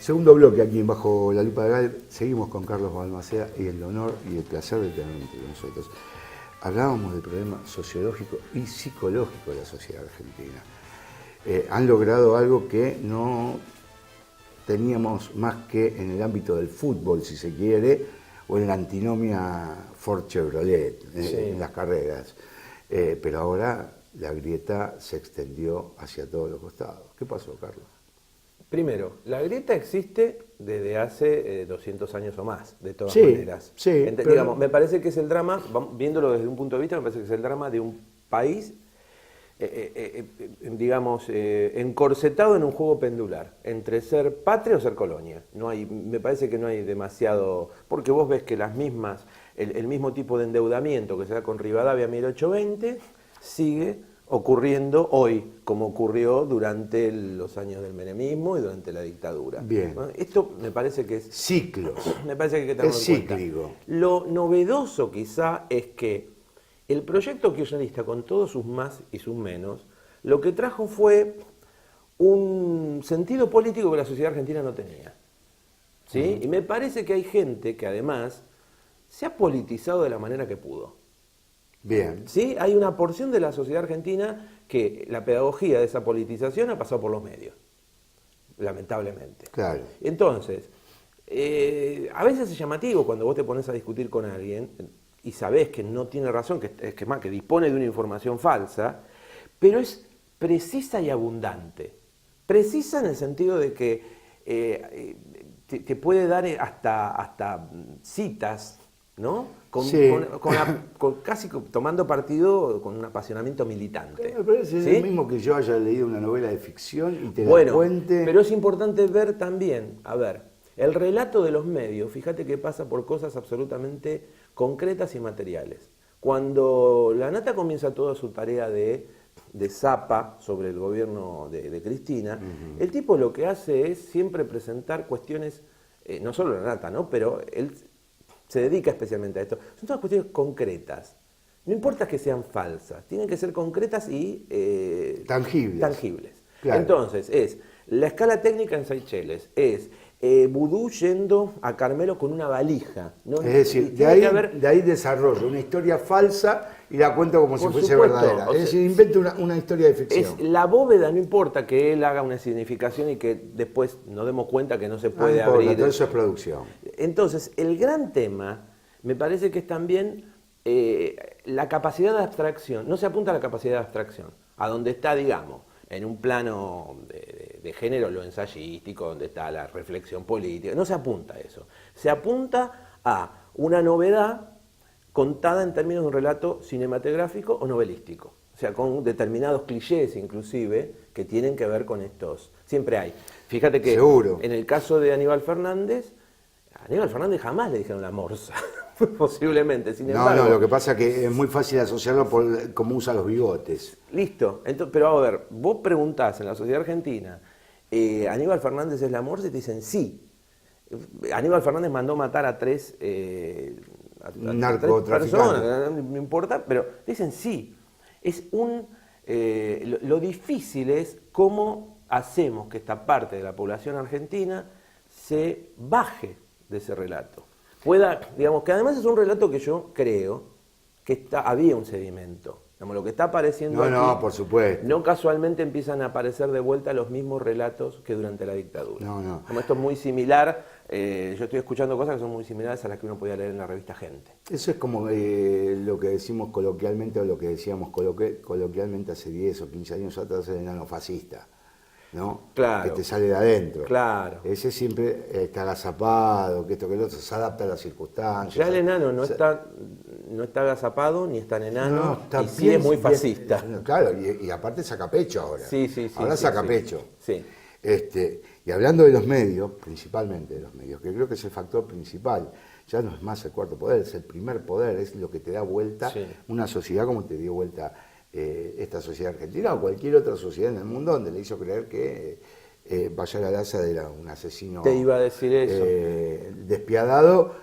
Segundo bloque aquí en Bajo la Lupa de Gade. Seguimos con Carlos Balmaceda y el honor y el placer de tenerlo entre nosotros. Hablábamos del problema sociológico y psicológico de la sociedad argentina. Han logrado algo que no teníamos más que en el ámbito del fútbol, si se quiere, o en la antinomia Ford-Chevrolet, en las carreras. Pero ahora la grieta se extendió hacia todos los costados. ¿Qué pasó, Carlos? Primero, la grieta existe desde hace 200 años o más, de todas maneras. Sí, digamos, me parece que es el drama, viéndolo desde un punto de vista, me parece que es el drama de un país, digamos, encorsetado en un juego pendular, entre ser patria o ser colonia. Me parece que no hay demasiado, porque vos ves que las mismas, el mismo tipo de endeudamiento que se da con Rivadavia 1820, sigue ocurriendo hoy, como ocurrió durante los años del menemismo y durante la dictadura. Bien. Esto me parece que es... Ciclos. Me parece que hay que tenerlo es en cuenta. cíclico. Lo novedoso quizá es que el proyecto kirchnerista, con todos sus más y sus menos, lo que trajo fue un sentido político que la sociedad argentina no tenía. ¿Sí? Y me parece que hay gente que además se ha politizado de la manera que pudo. Bien. ¿Sí? Hay una porción de la sociedad argentina que la pedagogía de esa politización ha pasado por los medios, lamentablemente. Claro. Entonces, a veces es llamativo cuando vos te pones a discutir con alguien y sabés que no tiene razón, que dispone de una información falsa, pero es precisa y abundante. Precisa en el sentido de que te puede dar hasta citas, ¿no? Casi tomando partido con un apasionamiento militante. Me parece ¿sí? lo mismo que yo haya leído una novela de ficción y te la cuente. Pero es importante ver también, el relato de los medios, fíjate que pasa por cosas absolutamente concretas y materiales. Cuando la Nata comienza toda su tarea de zapa sobre el gobierno de Cristina, el tipo lo que hace es siempre presentar cuestiones, no solo la Nata, ¿no? Pero él se dedica especialmente a esto. Son todas cuestiones concretas. No importa que sean falsas, tienen que ser concretas y tangibles. Claro. Entonces, es la escala técnica en Seychelles, es Vudú yendo a Carmelo con una valija. ¿no? Es decir, de ahí desarrollo una historia falsa y la cuenta como si fuese verdadera. Es decir, inventa una historia de ficción. Es la bóveda, no importa que él haga una significación y que después nos demos cuenta que no se puede abrir. Todo eso es producción. Entonces, el gran tema me parece que es también la capacidad de abstracción. No se apunta a la capacidad de abstracción, a donde está, digamos, en un plano de género lo ensayístico, donde está la reflexión política. No se apunta a eso. Se apunta a una novedad contada en términos de un relato cinematográfico o novelístico. O sea, con determinados clichés inclusive que tienen que ver con estos. Siempre hay. Fíjate que Seguro. En el caso de Aníbal Fernández jamás le dijeron la morsa. Posiblemente, sin embargo. No, lo que pasa es que es muy fácil asociarlo por cómo usa los bigotes. Listo. Entonces, pero a ver, vos preguntás en la sociedad argentina, ¿Aníbal Fernández es la morsa? Y te dicen sí. Aníbal Fernández mandó matar a tres personas, no importa, pero dicen sí. Lo difícil es cómo hacemos que esta parte de la población argentina se baje de ese relato. Digamos, que además es un relato que yo creo que había un sedimento. Digamos, lo que está apareciendo aquí, No, por supuesto. no casualmente empiezan a aparecer de vuelta los mismos relatos que durante la dictadura. No. Como esto es muy similar, yo estoy escuchando cosas que son muy similares a las que uno podía leer en la revista Gente. Eso es como lo que decimos coloquialmente o lo que decíamos coloquialmente hace 10 o 15 años atrás, el enano fascista, ¿no? Claro. Que te sale de adentro. Claro. Ese siempre está agazapado, que esto que el otro se adapta a las circunstancias. Ya el enano no está agazapado ni está en enano, y sí bien, es muy fascista. Claro, y aparte saca pecho ahora. Sí. Ahora saca pecho. Sí. Y hablando de los medios, principalmente de los medios, que creo que es el factor principal, ya no es más el cuarto poder, es el primer poder, es lo que te da vuelta una sociedad como te dio vuelta esta sociedad argentina o cualquier otra sociedad en el mundo donde le hizo creer que Bashar al-Assad era un asesino. Te iba a decir eso. Despiadado,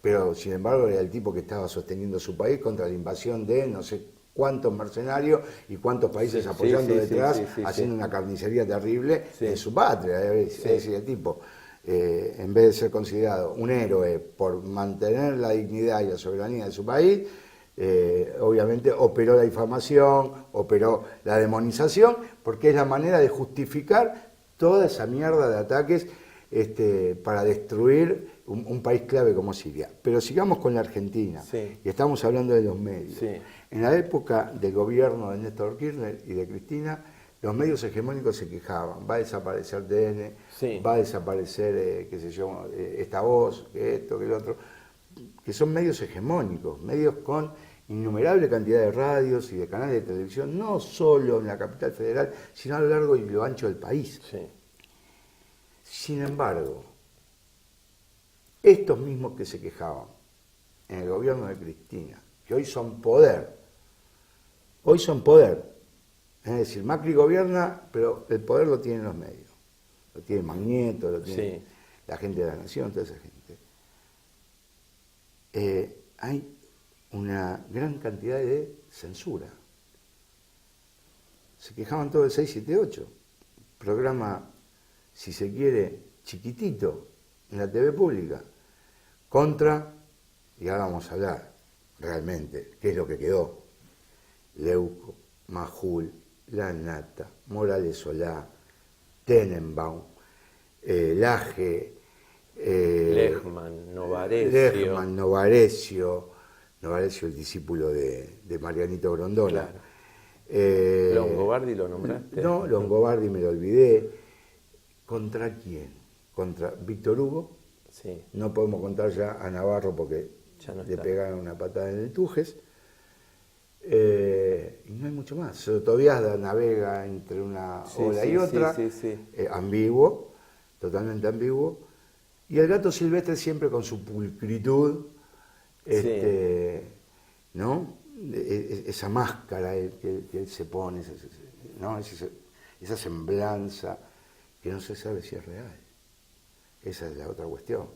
pero sin embargo era el tipo que estaba sosteniendo su país contra la invasión de no sé cuántos mercenarios y cuántos países apoyando detrás, haciendo una carnicería terrible en su patria, ese tipo. en vez de ser considerado un héroe por mantener la dignidad y la soberanía de su país, obviamente operó la difamación, operó la demonización, porque es la manera de justificar toda esa mierda de ataques para destruir un país clave como Siria. Pero sigamos con la Argentina, Sí. y estamos hablando de los medios. Sí. En la época del gobierno de Néstor Kirchner y de Cristina, los medios hegemónicos se quejaban, va a desaparecer TN, Sí. va a desaparecer, qué sé yo, esta voz, que esto, que el otro, que son medios hegemónicos, medios con innumerable cantidad de radios y de canales de televisión, no solo en la capital federal, sino a lo largo y lo ancho del país. Sí. Sin embargo, estos mismos que se quejaban en el gobierno de Cristina, que hoy son poder, es decir, Macri gobierna, pero el poder lo tienen los medios, lo tiene Magneto, lo tiene la gente de la Nación, toda esa gente. Hay una gran cantidad de censura. Se quejaban todos del 678, programa, si se quiere, chiquitito en la TV pública, contra, y ahora vamos a hablar realmente, qué es lo que quedó, Leuco, Majul, La Nata, Morales Solá, Tenenbaum, Laje, Lehmann, Novarecio, Novarecio el discípulo de Marianito Grondona. Claro. ¿Longobardi lo nombraste? No, Longobardi me lo olvidé. ¿Contra quién? Contra Víctor Hugo. Sí. No podemos contar ya a Navarro porque Ya no le está. pegaron una patada en el Tujes. Y no hay mucho más. Sotoviasda navega entre una ola y otra, ambiguo, totalmente ambiguo. Y el gato silvestre siempre con su pulcritud, ¿no? Esa máscara que él se pone, ¿no? Esa semblanza que no se sabe si es real. Esa es la otra cuestión.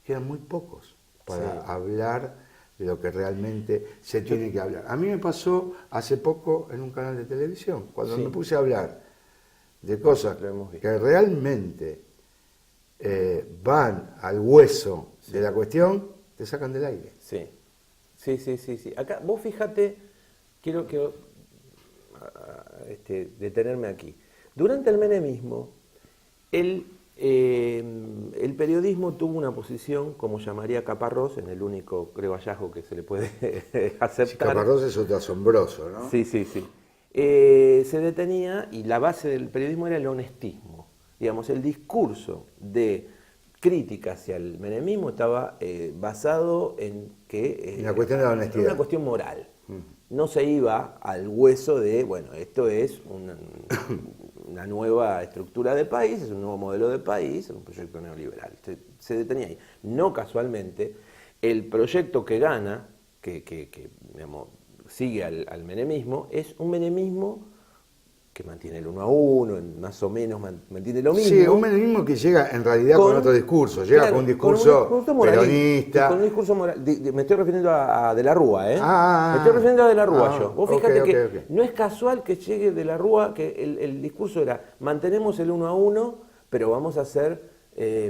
Quedan muy pocos para hablar de lo que realmente se tiene que hablar. A mí me pasó hace poco en un canal de televisión, cuando me puse a hablar de cosas que realmente van al hueso de la cuestión, te sacan del aire. Sí. Acá, vos fíjate, quiero detenerme aquí. Durante el menemismo, el periodismo tuvo una posición, como llamaría Caparrós, en el único, creo, hallazgo que se le puede aceptar. Sí, Caparrós es otro asombroso, ¿no? Sí. Se detenía, y la base del periodismo era el honestismo. Digamos, el discurso de crítica hacia el menemismo estaba basado en que... en la cuestión de la honestidad. Una cuestión moral. No se iba al hueso de, bueno, esto es una nueva estructura de país, es un nuevo modelo de país, es un proyecto neoliberal. Se detenía ahí. No casualmente, el proyecto que gana, que digamos, sigue al menemismo, es un menemismo que mantiene el 1 a 1, más o menos mantiene lo mismo. Sí, un menemismo que llega en realidad con otro discurso, llega con un discurso peronista. Con un discurso moral. Me estoy refiriendo a De la Rúa, ¿eh? Me estoy refiriendo a De la Rúa yo. Vos fíjate que okay. no es casual que llegue De la Rúa, que el discurso era, mantenemos el 1 a 1, pero vamos a ser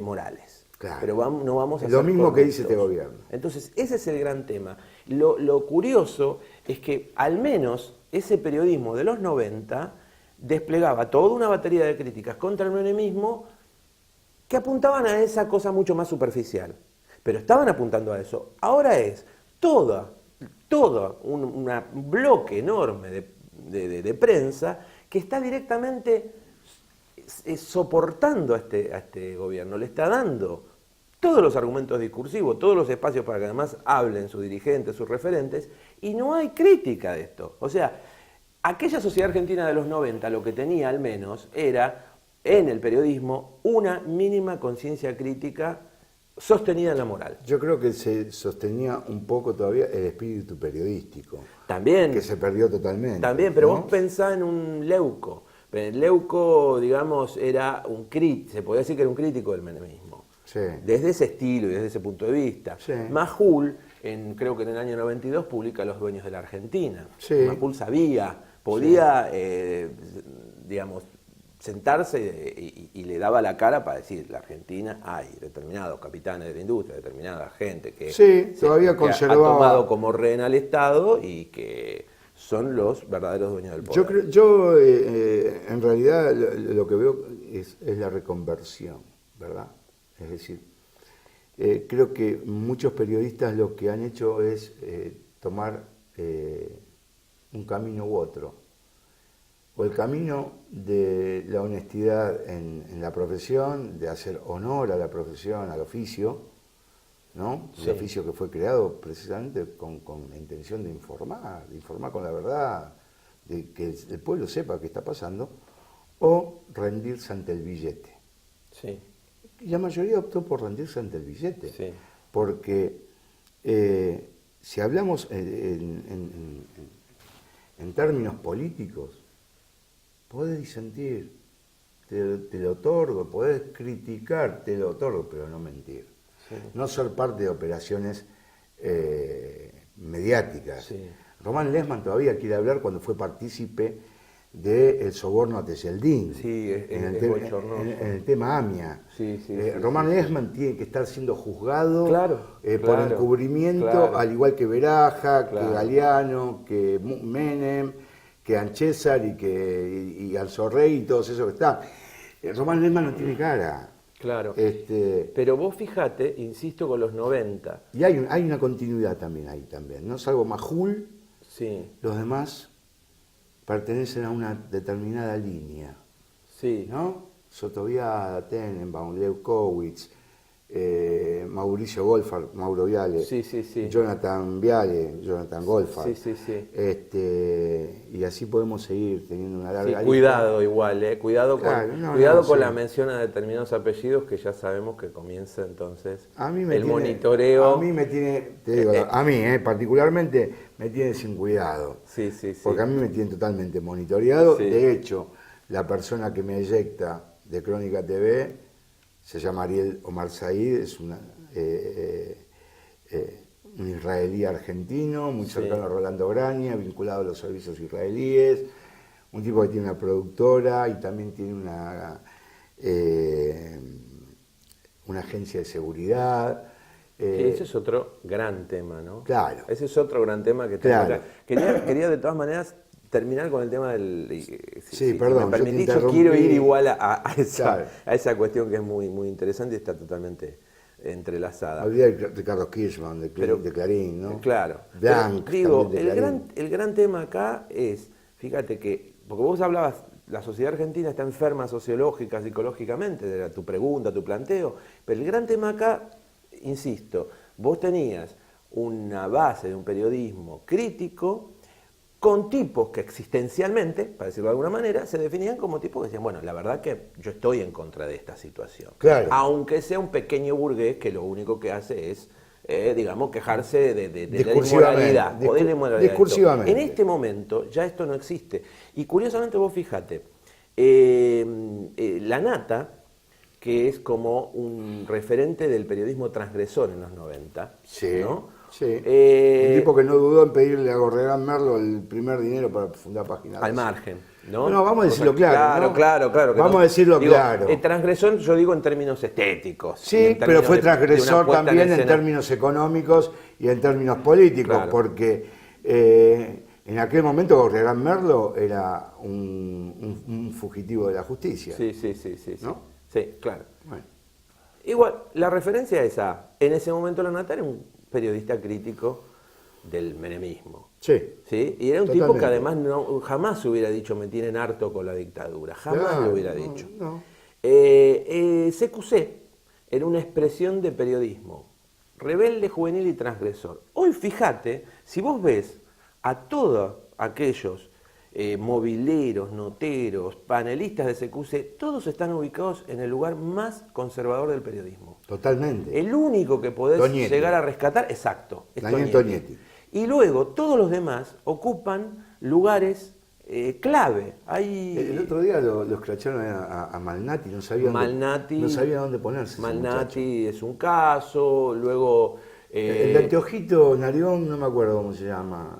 morales. Claro. Pero no vamos a lo ser mismo corruptos. que dice este gobierno. Entonces, ese es el gran tema. Lo curioso es que al menos ese periodismo de los 90 desplegaba toda una batería de críticas contra el menemismo que apuntaban a esa cosa mucho más superficial. Pero estaban apuntando a eso. Ahora es todo un bloque enorme de prensa que está directamente soportando a este gobierno, le está dando todos los argumentos discursivos, todos los espacios para que además hablen sus dirigentes, sus referentes, y no hay crítica de esto. O sea, aquella sociedad argentina de los 90 lo que tenía al menos era, en el periodismo, una mínima conciencia crítica sostenida en la moral. Yo creo que se sostenía un poco todavía el espíritu periodístico. También. Que se perdió totalmente. También, pero ¿no? vos pensás en un Leuco. Leuco, digamos, era se podía decir que era un crítico del menemismo. Sí. Desde ese estilo y desde ese punto de vista. Sí. Majul, creo que en el año 92, publica Los dueños de la Argentina. Sí. Majul sabía, podía, digamos, sentarse y le daba la cara para decir, la Argentina hay determinados capitanes de la industria, determinada gente que, todavía que conservaba... ha tomado como rehén al Estado y que son los verdaderos dueños del poder. Yo en realidad lo que veo es la reconversión, ¿verdad? Es decir, creo que muchos periodistas lo que han hecho es tomar un camino u otro. O el camino de la honestidad en la profesión, de hacer honor a la profesión, al oficio, ¿no? Sí. El oficio que fue creado precisamente con la intención de informar con la verdad, de que el pueblo sepa qué está pasando, o rendirse ante el billete. Sí. Y la mayoría optó por rendirse ante el billete, Sí. porque si hablamos en términos políticos, podés disentir, te lo otorgo, podés criticar, te lo otorgo, pero no mentir. Sí. No ser parte de operaciones mediáticas. Sí. Román Lesman todavía quiere hablar cuando fue partícipe del soborno a Tejeldín, Sí, en el tema AMIA. Sí, Román Lesman tiene que estar siendo juzgado por claro, encubrimiento, claro. al igual que Beraja, Claro. que Galeano, que Menem, que Anchésar y Alzorrey y todos esos que están. Román Lesman no tiene cara. Claro. Este, Pero vos fijate, insisto con los 90. y hay una continuidad también ahí también, ¿no? Salvo Majul, Sí, los demás pertenecen a una determinada línea, sí. ¿no? Sotoviada, Tenenbaum, Leukowicz, Mauricio Goldfarb, Mauro Viale, Sí. Jonathan Viale, Jonathan Goldfarb. Sí. Y así podemos seguir teniendo una larga Sí, lista. cuidado igual, cuidado Claro, con sí. la mención a determinados apellidos que ya sabemos que comienza entonces el monitoreo. monitoreo. A mí me tiene, te digo, a mí particularmente me tiene sin cuidado. Sí. Porque a mí me tiene totalmente monitoreado. Sí. De hecho, la persona que me eyecta de Crónica TV se llama Ariel Omar Said, es un israelí argentino, muy cercano a Rolando Graña, vinculado a los servicios israelíes, un tipo que tiene una productora y también tiene una agencia de seguridad. Ese es otro gran tema, ¿no? Claro. Ese es otro gran tema que Claro. quería de todas maneras terminar con el tema del... Sí, Si perdón, me permitís, yo te yo quiero ir interrumpí. igual a Claro. esa cuestión que es muy, muy interesante y está totalmente entrelazada. Olvidé de Ricardo Kirchman, de Clarín, ¿no? Claro. Blanc, Digo, también de Clarín. el gran tema acá es, fíjate que, porque vos hablabas, la sociedad argentina está enferma sociológica, psicológicamente, era tu pregunta, tu planteo, pero el gran tema acá, insisto, vos tenías una base de un periodismo crítico con tipos que existencialmente, para decirlo de alguna manera, se definían como tipos que decían, bueno, la verdad que yo estoy en contra de esta situación. Claro. Aunque sea un pequeño burgués que lo único que hace es, digamos, quejarse de la Discursivamente, inmoralidad. O de la inmoralidad de esto. discursivamente. En este momento ya esto no existe. Y curiosamente vos fíjate, La Nata, que es como un referente del periodismo transgresor en los 90, Sí, ¿no? sí. Un tipo que no dudó en pedirle a Gorregán Merlo el primer dinero para fundar Página 12. Al margen, ¿no? No, vamos a decirlo claro, ¿no? Claro. que Vamos no. a decirlo Digo, claro. Transgresor, yo digo en términos estéticos. y Sí, en pero términos fue de una transgresor puesta también en escena. términos económicos y en términos políticos, Claro. porque en aquel momento Gorregán Merlo era un fugitivo de la justicia. Sí. ¿No? Sí, claro. Bueno, Igual, la referencia es en ese momento La Nata era un periodista crítico del menemismo. sí. ¿Sí? Y era un Totalmente. tipo que además jamás hubiera dicho me tienen harto con la dictadura, jamás Claro, lo hubiera no, dicho. no. CQC era una expresión de periodismo rebelde, juvenil y transgresor. Hoy fíjate, si vos ves a todos aquellos mobileros, noteros, panelistas de CQC, todos están ubicados en el lugar más conservador del periodismo. Totalmente. El único que podés Toñetti. llegar a rescatar, exacto, es Daniel Toñetti. Toñetti. Y luego todos los demás ocupan lugares clave. Hay El otro día lo escracharon a Malnati, no sabía dónde ponerse. ese Malnati es un caso, luego... El de anteojito Narión, no me acuerdo cómo se llama.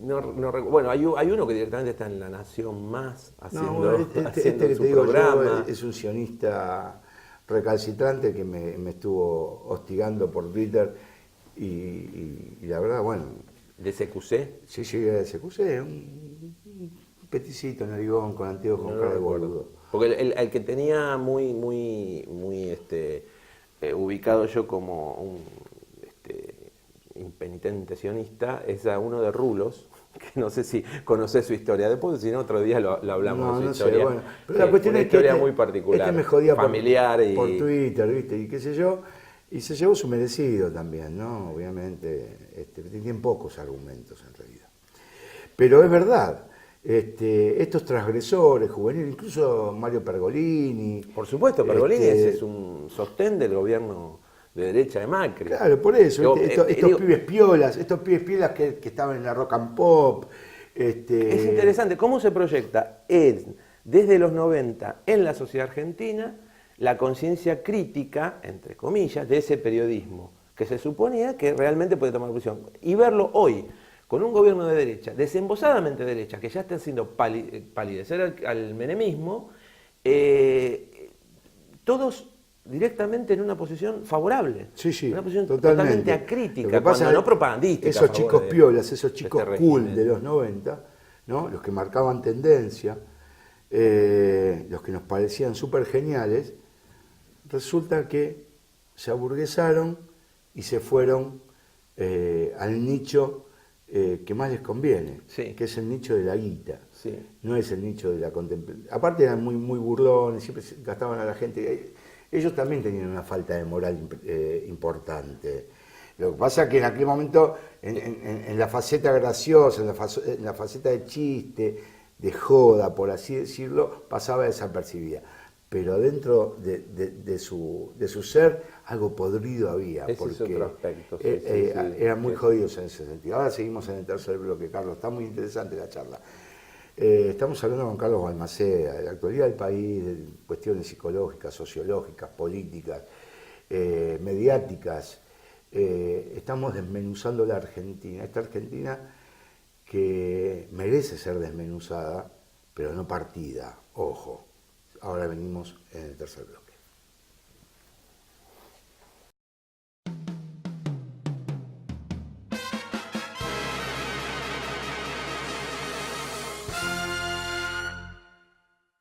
Bueno, hay uno que directamente está en La Nación Más haciendo, No, haciendo que su te digo programa. yo es un sionista recalcitrante que me estuvo hostigando por Twitter y la verdad, bueno, De CQC. sí llegué a SQC, un peticito, narigón, con anteojos, No con lo cara de recuerdo. boludo. Porque el que tenía muy ubicado yo como un impenitente sionista es a uno de Rulos, que no sé si conocés su historia. Después, si no, otro día lo hablamos No, de su no sé, historia. bueno. Pero la cuestión una es que historia muy particular, me jodía familiar por y... Twitter, ¿viste? Y qué sé yo. Y se llevó su merecido también, ¿no? Obviamente, tienen pocos argumentos en realidad. Pero es verdad, estos transgresores juveniles, incluso Mario Pergolini. Por supuesto, Pergolini este, es un sostén del gobierno de derecha de Macri. Claro, por eso, Yo, estos pibes piolas, que estaban en la rock and pop. Es interesante cómo se proyecta desde los 90 en la sociedad argentina la conciencia crítica, entre comillas, de ese periodismo que se suponía que realmente puede tomar posición. Y verlo hoy, con un gobierno de derecha, desembosadamente derecha, que ya está haciendo palidecer al menemismo, todos directamente en una posición favorable, Sí, una posición totalmente acrítica, Lo que pasa cuando no es propagandística. Esos chicos piolas, esos chicos este cool régimen. de los 90, ¿no? Los que marcaban tendencia, los que nos parecían súper geniales, resulta que se aburguesaron y se fueron al nicho que más les conviene, Sí. que es el nicho de la guita. Sí. No es el nicho de la contemplación. Aparte eran muy burlones, siempre gastaban a la gente. Ellos también tenían una falta de moral importante. Lo que pasa es que en aquel momento, en la faceta graciosa, en la faceta de chiste, de joda, por así decirlo, pasaba desapercibida. Pero dentro de su ser, algo podrido había. Ese porque es otro aspecto. eran muy jodidos en ese sentido. Ahora seguimos en el tercer bloque, Carlos. Está muy interesante la charla. Estamos hablando con Carlos Balmaceda de la actualidad del país, de cuestiones psicológicas, sociológicas, políticas, mediáticas. Estamos desmenuzando la Argentina, esta Argentina que merece ser desmenuzada, pero no partida, ojo. Ahora venimos en el tercer bloque.